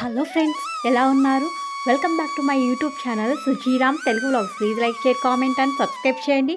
Hello friends, ఎలా ఉన్నారు? Welcome back to my YouTube channel Sujiram Telugu vlogs. Please like, share, comment and subscribe చేయండి.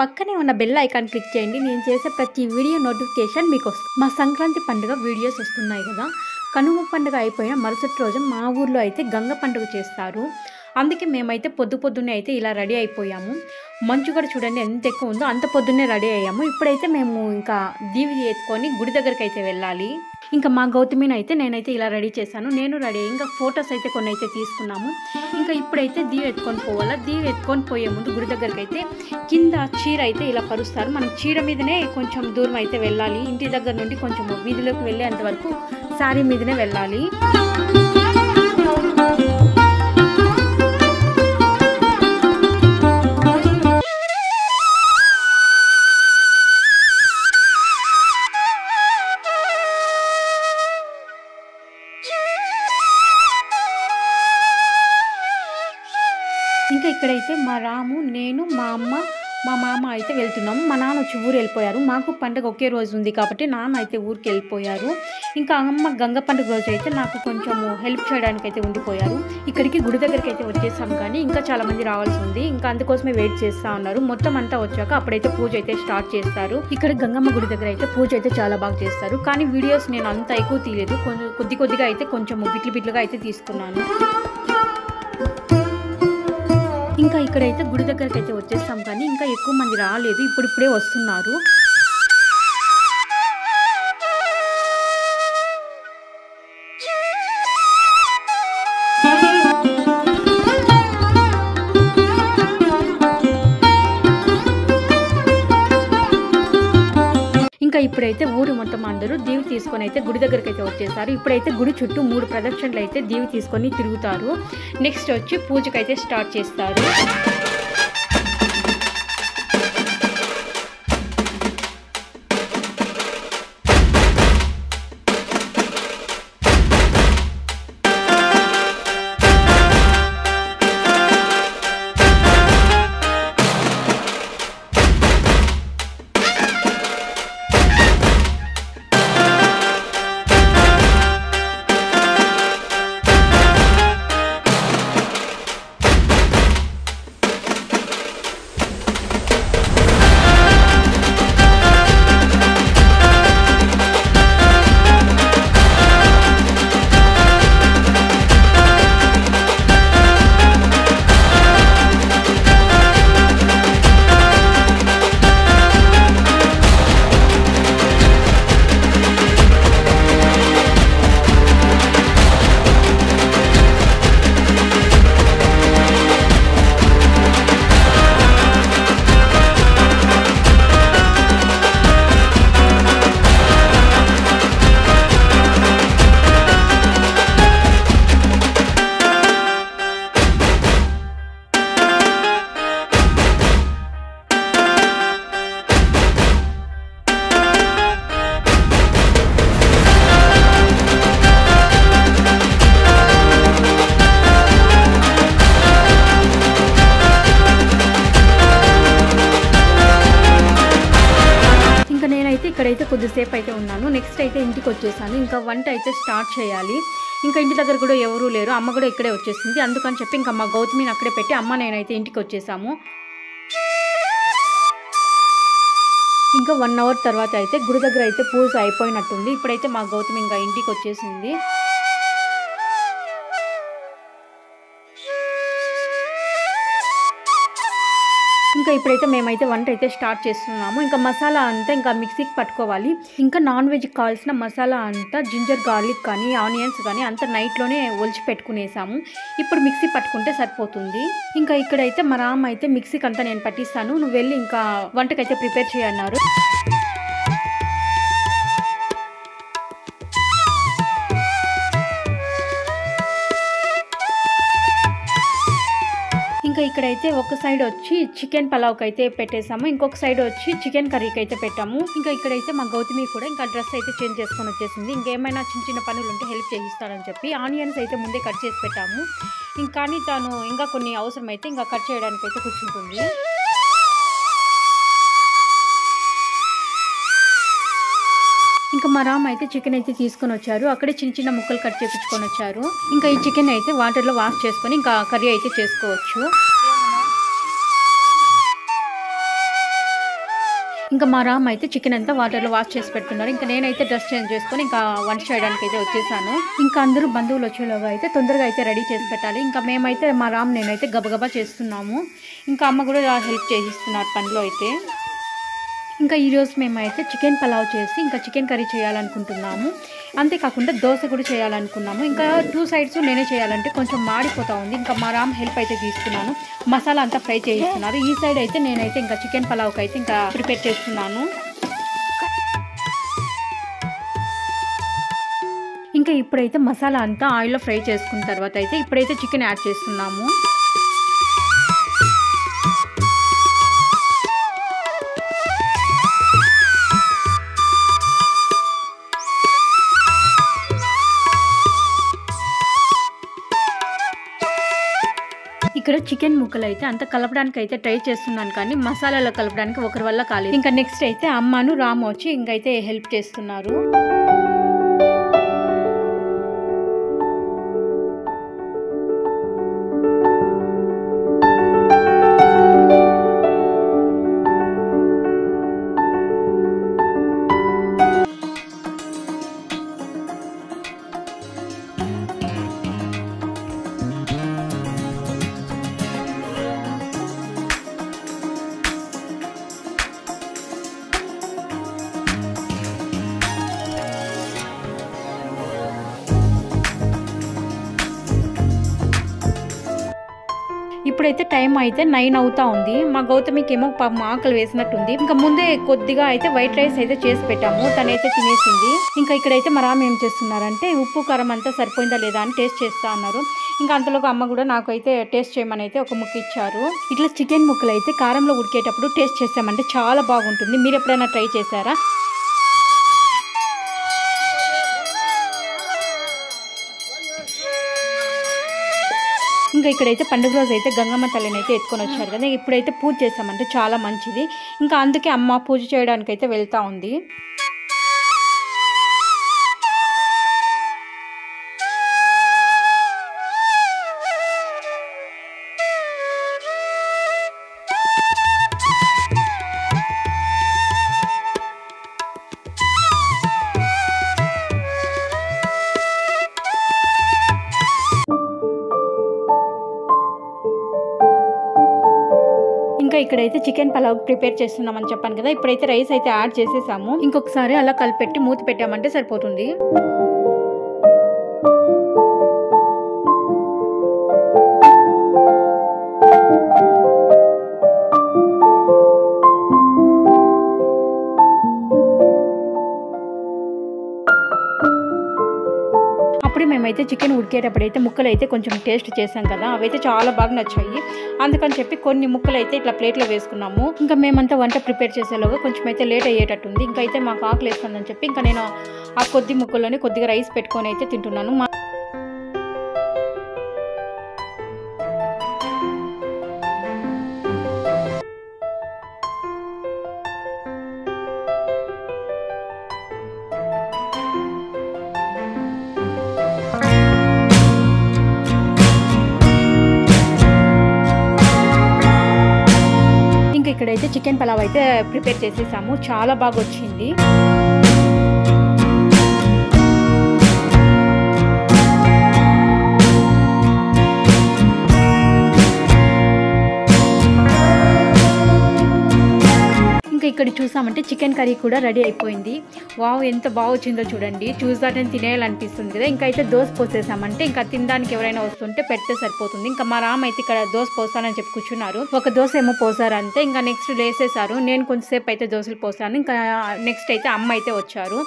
పక్కనే ఉన్న బెల్ ఐకాన్ క్లిక్ చేయండి. నేను చేసే ప్రతి వీడియో నోటిఫికేషన్ మీకు వస్తుంది. మా సంక్రాంతి పండుగ వీడియోస్ వస్తున్నాయి కదా. కనుమ పండుగ అయిపోయిన మరుసటి రోజు మా ఊర్లో అయితే గంగ పండుగ చేస్తారు. అందుకే మేమైతే పొద్దున్నే అయితే ఇలా రెడీ అయిపోయాము. మంచు కూడా చూడండి ఎంత ఎక్కువ ఉందో, అంత పొద్దున్నే రెడీ అయ్యాము. ఇప్పుడైతే మేము ఇంకా దీవి ఎత్తుకొని గుడి దగ్గరికి అయితే వెళ్ళాలి. ఇంకా మా గౌతమిని అయితే నేనైతే ఇలా రెడీ చేశాను. నేను రెడీ అయ్యి ఇంకా ఫొటోస్ అయితే కొన్ని అయితే తీసుకున్నాము. ఇంకా ఇప్పుడైతే దీవి ఎత్తుకొని పోవాలా. దీవి ఎత్తుకొని పోయే ముందు గుడి దగ్గరికి అయితే కింద చీర అయితే ఇలా పరుస్తారు. మనం చీర మీదనే కొంచెం దూరం అయితే వెళ్ళాలి. ఇంటి దగ్గర నుండి కొంచెం వీధిలోకి వెళ్ళేంత వరకు శారీ మీదనే వెళ్ళాలి. ఇంకా ఇక్కడైతే మా రాము, నేను, మా అమ్మ, మా మామ అయితే వెళ్తున్నాము. మా నాన్న వచ్చి ఊరు వెళ్ళిపోయారు. మాకు పండుగ ఒకే రోజు ఉంది కాబట్టి నాన్న అయితే ఊరికి వెళ్ళిపోయారు. ఇంకా అమ్మ గంగ పండుగ రోజు అయితే నాకు కొంచెం హెల్ప్ చేయడానికి అయితే ఉండిపోయారు. ఇక్కడికి గుడి దగ్గరికి అయితే వచ్చేసాం, కానీ ఇంకా చాలా మంది రావాల్సి ఉంది. ఇంకా అందుకోసమే వెయిట్ చేస్తూ ఉన్నారు. మొత్తం అంతా వచ్చాక అప్పుడైతే పూజ అయితే స్టార్ట్ చేస్తారు. ఇక్కడ గంగమ్మ గుడి దగ్గర అయితే పూజ అయితే చాలా బాగా చేస్తారు. కానీ వీడియోస్ నేను అంత ఎక్కువ తీయలేదు. కొద్దిగా అయితే కొంచెం బిట్లుగా అయితే తీసుకున్నాను. ఇంకా ఇక్కడైతే గుడి దగ్గరికి అయితే వచ్చేస్తాం, కానీ ఇంకా ఎక్కువ మంది రాలేదు. ఇప్పుడిప్పుడే వస్తున్నారు. ఇంకా ఇప్పుడైతే ఊరు మొత్తం అందరూ దీవి తీసుకొని అయితే గుడి దగ్గరికి అయితే వచ్చేసారు. ఇప్పుడైతే గుడి చుట్టూ 3 ప్రదక్షిణలు అయితే దీవి తీసుకొని తిరుగుతారు. నెక్స్ట్ వచ్చి పూజకైతే స్టార్ట్ చేస్తారు. ఇక్కడైతే కొద్దిసేపు అయితే ఉన్నాను. నెక్స్ట్ అయితే ఇంటికి వచ్చేసాను. ఇంకా వంట అయితే స్టార్ట్ చేయాలి. ఇంకా ఇంటి దగ్గర కూడా ఎవరూ లేరు. అమ్మ కూడా ఇక్కడే వచ్చేసింది. అందుకని చెప్పి ఇంకా మా గౌతమిని అక్కడే పెట్టి అమ్మ నేనైతే ఇంటికి వచ్చేసాము. ఇంకా 1 అవర్ తర్వాత అయితే గుడి దగ్గర అయితే పూజ అయిపోయినట్టుంది. ఇప్పుడైతే మా గౌతమి ఇంకా ఇంటికి వచ్చేసింది. ఇంకా ఇప్పుడైతే మేమైతే వంట అయితే స్టార్ట్ చేస్తున్నాము. ఇంకా మసాలా అంతా ఇంకా మిక్సీకి పట్టుకోవాలి. ఇంకా నాన్ వెజ్కి కావాల్సిన మసాలా అంతా జింజర్ గార్లిక్ కానీ ఆనియన్స్ కానీ అంతా నైట్లోనే ఒలిచి పెట్టుకునేసాము. ఇప్పుడు మిక్సీ పట్టుకుంటే సరిపోతుంది. ఇంకా ఇక్కడైతే మా రామ్ అయితే మిక్సీకి అంతా నేను పట్టిస్తాను, నువ్వు వెళ్ళి ఇంకా వంటకైతే ప్రిపేర్ చేయన్నారు. ఇంకా ఇక్కడైతే ఒక సైడ్ వచ్చి చికెన్ పలావ్కి అయితే పెట్టేసాము, ఇంకొక సైడ్ వచ్చి చికెన్ కర్రీకి అయితే పెట్టాము. ఇంకా ఇక్కడైతే మా గౌతమి కూడా ఇంకా డ్రెస్ అయితే చేంజ్ చేసుకొని వచ్చేసింది. ఇంకేమైనా చిన్న పనులు ఉంటే హెల్ప్ చేయిస్తాడని చెప్పి ఆనియన్స్ అయితే ముందే కట్ చేసి పెట్టాము. ఇంకా తను ఇంకా కొన్ని అవసరం అయితే ఇంకా కట్ చేయడానికి అయితే కూర్చుంటుంది. ఇంకా మా రామ్ అయితే చికెన్ అయితే తీసుకొని వచ్చారు. అక్కడే చిన్న చిన్న ముక్కలు కట్ చేపించుకొని వచ్చారు. ఇంకా ఈ చికెన్ అయితే వాటర్లో వాష్ చేసుకొని ఇంకా కర్రీ అయితే చేసుకోవచ్చు. ఇంకా మా రామ్ అయితే చికెన్ అంతా వాటర్లో వాష్ చేసి పెట్టుకున్నారు. ఇంకా నేనైతే డ్రెస్ చేంజ్ చేసుకొని ఇంకా వంట చేయడానికి అయితే వచ్చేసాను. ఇంకా అందరూ బంధువులు వచ్చేలోగా అయితే తొందరగా అయితే రెడీ చేసి పెట్టాలి. ఇంకా మేమైతే మా రామ్ నేనైతే గబగబా చేస్తున్నాము. ఇంకా అమ్మ కూడా హెల్ప్ చేయిస్తున్నారు పనిలో అయితే. ఇంకా ఈరోజు మేమైతే చికెన్ పలావ్ చేసి ఇంకా చికెన్ కర్రీ చేయాలనుకుంటున్నాము. అంతేకాకుండా దోశ కూడా చేయాలనుకున్నాము. ఇంకా 2 సైడ్స్ నేనే చేయాలంటే కొంచెం మాడిపోతూ ఉంది. ఇంకా మా రామ్ హెల్ప్ అయితే తీసుకున్నాను. మసాలా అంతా ఫ్రై చేయిస్తున్నారు. ఈ సైడ్ అయితే నేనైతే ఇంకా చికెన్ పలావ్కి అయితే ఇంకా ప్రిపేర్ చేస్తున్నాను. ఇంకా ఇప్పుడైతే మసాలా అంతా ఆయిల్లో ఫ్రై చేసుకున్న తర్వాత అయితే ఇప్పుడైతే చికెన్ యాడ్ చేస్తున్నాము. ఇక్కడ చికెన్ ముక్కలు అయితే అంత కలపడానికి అయితే ట్రై చేస్తున్నాను, కానీ మసాలాలో కలపడానికి ఒకరి వల్ల కాలేదు. ఇంకా నెక్స్ట్ అయితే అమ్మను రాము వచ్చి ఇంకైతే హెల్ప్ చేస్తున్నారు. ఇప్పుడైతే టైం అయితే 9 అవుతా ఉంది. మా గౌతమికి ఏమో పాపం ఆకలి వేసినట్టుంది. ఇంకా ముందే కొద్దిగా అయితే వైట్ రైస్ అయితే చేసి పెట్టాము, తనైతే తినేసింది. ఇంకా ఇక్కడైతే మా రామ్ ఏం చేస్తున్నారంటే ఉప్పు కారం అంతా సరిపోయిందా లేదా అని టేస్ట్ చేస్తా అన్నారు. ఇంకా అంతలోకి అమ్మ కూడా నాకు అయితే టేస్ట్ చేయమని అయితే ఒక ముక్క ఇచ్చారు. ఇట్లా చికెన్ ముక్కలు అయితే కారంలో ఉడికేటప్పుడు టేస్ట్ చేసామంటే చాలా బాగుంటుంది. మీరు ఎప్పుడైనా ట్రై చేశారా? ఇంకా ఇక్కడైతే పండుగ రోజు అయితే గంగమ్మ తల్లిని అయితే ఎత్తుకొని వచ్చారు కదా. ఇప్పుడైతే పూజ చేసామంటే చాలా మంచిది. ఇంకా అందుకే అమ్మ పూజ చేయడానికి అయితే వెళ్తా ఉంది. ఇంకా ఇక్కడైతే చికెన్ పలావ్ ప్రిపేర్ చేస్తున్నామని చెప్పాను కదా. ఇప్పుడైతే రైస్ అయితే యాడ్ చేసేసాము. ఇంకొకసారి అలా కలిపెట్టి మూత పెట్టామంటే సరిపోతుంది. అప్పుడు మేమైతే చికెన్ ఉడికేటప్పుడు అయితే ముక్కలు అయితే కొంచెం టేస్ట్ చేసాం కదా, అవైతే చాలా బాగా నచ్చాయి. అందుకని చెప్పి కొన్ని ముక్కలు అయితే ఇట్లా ప్లేట్లో వేసుకున్నాము. ఇంకా మేమంతా వంట ప్రిపేర్ చేసేలోగా కొంచెం అయితే లేట్ అయ్యేటట్టుంది. ఇంకా అయితే మాకు ఆకలి వేస్తుందని చెప్పి ఇంకా నేను ఆ కొద్ది ముక్కల్లోనే కొద్దిగా రైస్ పెట్టుకొని అయితే తింటున్నాను. ఇక్కడైతే చికెన్ పలావ్ అయితే ప్రిపేర్ చేసేసాము. చాలా బాగా వచ్చింది. ఇంకా ఇక్కడ చూసామంటే చికెన్ కర్రీ కూడా రెడీ అయిపోయింది. వావ్, ఎంత బాగా వచ్చిందో చూడండి. చూసాటని తినేయాలనిపిస్తుంది కదా. ఇంకా అయితే దోశ పోసేసామంటే ఇంకా తినడానికి ఎవరైనా వస్తుంటే పెడితే సరిపోతుంది. ఇంకా మా రామ్ అయితే ఇక్కడ దోశ పోస్తానని చెప్పి కూర్చున్నారు. ఒక దోశ ఏమో పోసారంటే ఇంకా నెక్స్ట్ లేసేసారు. నేను కొంచెంసేపు అయితే దోశలు పోసాను. ఇంకా నెక్స్ట్ అయితే అమ్మ అయితే వచ్చారు.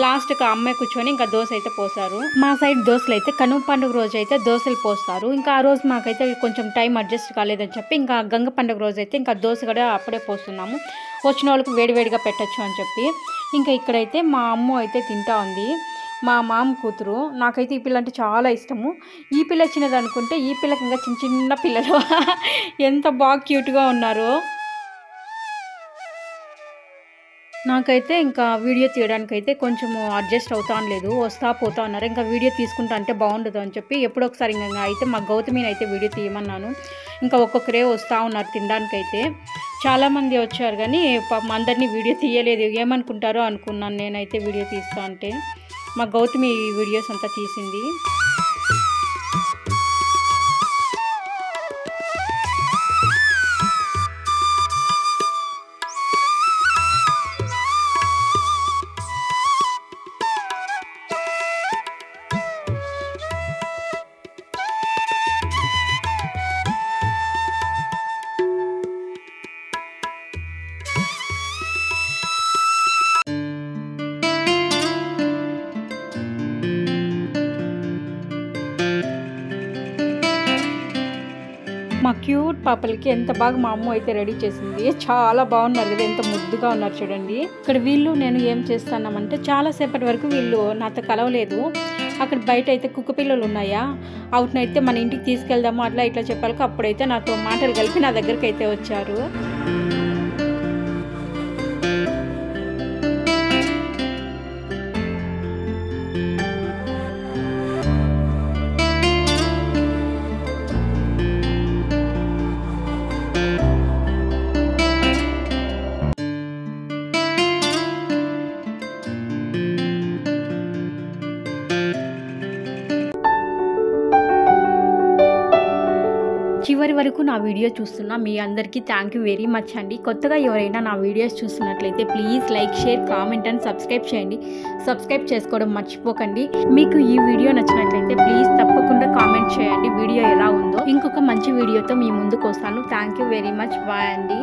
లాస్ట్కి అమ్మాయి కూర్చొని ఇంకా దోశ అయితే పోసారు. మా సైడ్ దోశలు అయితే కనుమ పండుగ రోజు అయితే దోశలు పోస్తారు. ఇంకా ఆ రోజు మాకైతే కొంచెం టైం అడ్జస్ట్ కాలేదని చెప్పి ఇంకా గంగ పండుగ రోజు అయితే ఇంకా దోశ కూడా అప్పుడే పోస్తున్నాము, వచ్చిన వాళ్ళకి వేడివేడిగా పెట్టచ్చు అని చెప్పి. ఇంకా ఇక్కడైతే మా అమ్మ అయితే తింటా ఉంది, మా మామ కూతురు. నాకైతే ఈ పిల్ల అంటే చాలా ఇష్టము. ఈ పిల్ల చిన్నది అనుకుంటే ఈ పిల్లకి ఇంకా చిన్న చిన్న పిల్లలు ఎంత బాగా క్యూట్గా ఉన్నారు. నాకైతే ఇంకా వీడియో తీయడానికైతే కొంచెము అడ్జస్ట్ అవుతాను లేదు, వస్తా పోతా ఉన్నారు. ఇంకా వీడియో తీసుకుంటా అంటే బాగుండదు అని చెప్పి ఎప్పుడొకసారి ఇంకా అయితే మా గౌతమిని అయితే వీడియో తీయమన్నాను. ఇంకా ఒక్కొక్కరే వస్తూ ఉన్నారు తినడానికైతే. చాలామంది వచ్చారు కానీ పాపం అందరినీ వీడియో తీయలేదు. ఏమనుకుంటారో అనుకున్నాను నేనైతే వీడియో తీస్తా అంటే. మా గౌతమి వీడియోస్ అంతా తీసింది. మా క్యూట్ పాపలకి ఎంత బాగా మా అమ్మ అయితే రెడీ చేసింది. చాలా బాగున్నారు కదా, ఎంత ముద్దుగా ఉన్నారు చూడండి. ఇక్కడ వీళ్ళు నేను ఏం చేస్తున్నామంటే చాలాసేపటి వరకు వీళ్ళు నాతో కలవలేదు. అక్కడ బయట అయితే కుక్క పిల్లలు ఉన్నాయా, అవునైతే మన ఇంటికి తీసుకెళ్దాము అట్లా ఇట్లా చెప్పాలి. అప్పుడైతే నాతో మాటలు కలిపి నా దగ్గరికి అయితే వచ్చారు. చివరి వరకు నా వీడియో చూస్తున్న మీ అందరికీ థ్యాంక్ యూ వెరీ మచ్ అండి. కొత్తగా ఎవరైనా నా వీడియోస్ చూస్తున్నట్లయితే please like, share, comment and subscribe చేయండి. సబ్స్క్రైబ్ చేసుకోవడం మర్చిపోకండి. మీకు ఈ వీడియో నచ్చినట్లయితే ప్లీజ్ తప్పకుండా కామెంట్ చేయండి వీడియో ఎలా ఉందో. ఇంకొక మంచి వీడియోతో మీ ముందుకు వస్తాను. Thank you very much. Bye అండి.